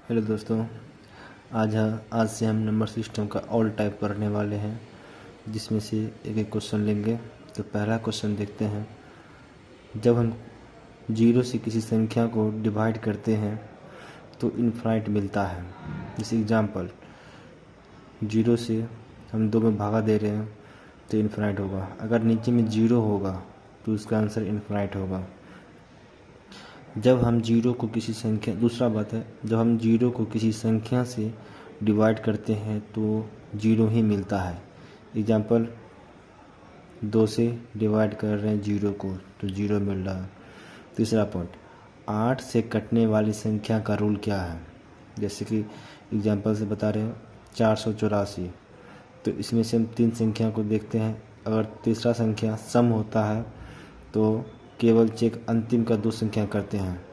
Hello दोस्तों, आज से हम नंबर सिस्टम का ऑल टाइप पढ़ने वाले हैं, जिसमें से एक एक क्वेश्चन लेंगे। तो पहला क्वेश्चन देखते हैं। जब हम जीरो से किसी संख्या को डिवाइड करते हैं तो इनफाइनाइट मिलता है। जैसे एग्जांपल, जीरो से हम 2 में भागा दे रहे हैं तो इनफाइनाइट होगा। अगर नीचे में जीरो होगा तो उसका आंसर इनफाइनाइट होगा। जब हम जीरो को किसी संख्या दूसरा बात है, जब हम जीरो को किसी संख्या से डिवाइड करते हैं तो जीरो ही मिलता है। एग्जांपल, 2 से डिवाइड कर रहे हैं जीरो को तो जीरो मिल रहा है। तीसरा पॉइंट, 8 से कटने वाली संख्या का रूल क्या है। जैसे कि एग्जांपल से बता रहे हैं 484, तो इसमें से हम 3 संख्या को देखते हैं। अगर तीसरा संख्या सम होता है तो केवल चेक अंतिम का 2 संख्या करते हैं।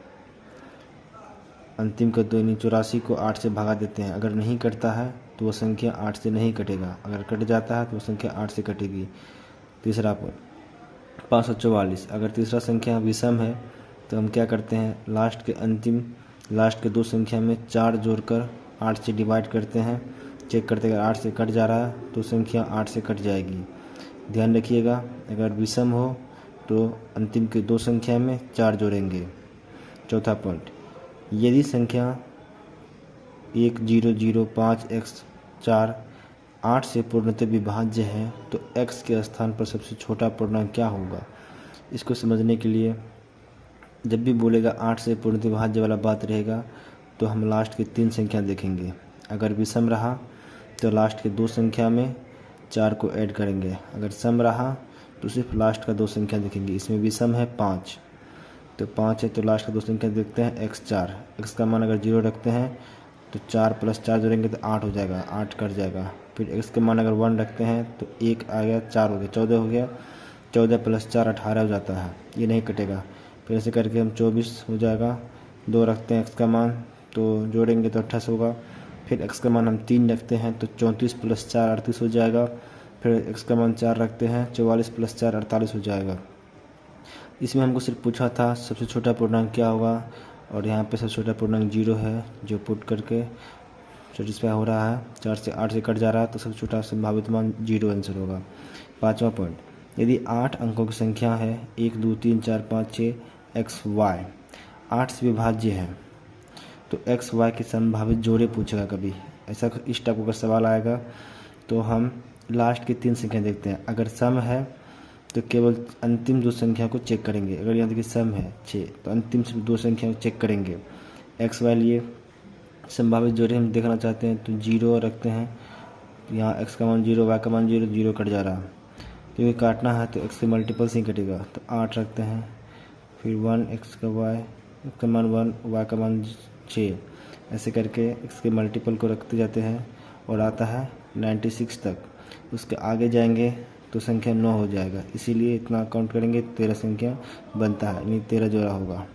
अंतिम का 2 यानी 84 को 8 से भगा देते हैं। अगर नहीं कटता है तो वह संख्या 8 से नहीं कटेगा। अगर कट जाता है तो वह संख्या 8 से कटेगी। तीसरा पॉइंट, 544, अगर तीसरा संख्या विषम है तो हम क्या करते हैं, लास्ट के 2 संख्या में 4 जोड़कर 8 से डिवाइड करते हैं। चेक करते हैं, अगर 8 से कट जा रहा है तो संख्या 8 से कट जाएगी। ध्यान रखिएगा, अगर विषम हो तो अंतिम के 2 संख्या में 4 जोड़ेंगे। चौथा पॉइंट, यदि संख्या 1005x4 8 से पूर्णतः विभाज्य है तो x के स्थान पर सबसे छोटा पूर्णांक क्या होगा। इसको समझने के लिए जब भी बोलेगा 8 से पूर्णतः विभाज्य वाला बात रहेगा तो हम लास्ट की 3 संख्या देखेंगे। अगर विषम रहा तो लास्ट के 2 संख्या में 4 को ऐड करेंगे। अगर सम रहा तो सिर्फ लास्ट का 2 संख्या देखेंगे। इसमें विषम है 5, तो 5 है तो लास्ट का 2 संख्या देखते हैं x4। x का मान अगर 0 रखते हैं तो 4 + 4 जोड़ेंगे तो 8 हो जाएगा, 8 कट जाएगा। फिर x का मान अगर 1 रखते हैं तो 1 आ गया, 4 हो गया, 14 हो गया। 14 + 4 18 हो जाता है, ये नहीं कटेगा। फिर ऐसे करके हम 24 हो जाएगा। 2 रखते हैं x का मान तो जोड़ेंगे तो 28 होगा। फिर x का मान हम 3 रखते हैं तो 34 + 4 38 हो जाएगा। फिर x का मान 4 रखते हैं, 44 + 4 48 हो जाएगा। इसमें हमको सिर्फ पूछा था सबसे छोटा पूर्णांक क्या होगा, और यहाँ पे सबसे छोटा पूर्णांक 0 है, जो पुट करके सेटिस्फाई हो रहा है। 4 से 8 से कट जा रहा है तो सबसे छोटा संभावित मान 0 आंसर होगा। 5वां पॉइंट, यदि 8 अंकों की संख्या है 1 2 3 4 5 6 XY 8 से विभाज्य है तो XY के संभावित जोड़े पूछेगा कभी। ऐसा इस टाइप का अगर सवाल आएगा तो हम लास्ट की 3 संख्या देखते हैं। अगर सम है तो केवल अंतिम 2 संख्या को चेक करेंगे। अगर यहाँ देखिए सम है 6 तो अंतिम सिर्फ 2 संख्या को चेक करेंगे। XY लिए संभावित जोड़े हम देखना चाहते हैं तो 0 रखते हैं। यहाँ x का मान 0, y का मान 0, 0 कट जा रहा है क्योंकि काटना है तो x के मल्टीपल से ही कटेगा। तो 8 रखते हैं, फिर 1 x का मान 1, y का मान 6। ऐसे करके x के मल्टीपल को रखते जाते हैं और आता है 96 तक। उसके आगे जाएंगे तो संख्या 9 हो जाएगा, इसीलिए इतना काउंट करेंगे 13 संख्या बनता है, यानी 13 जोड़ा होगा।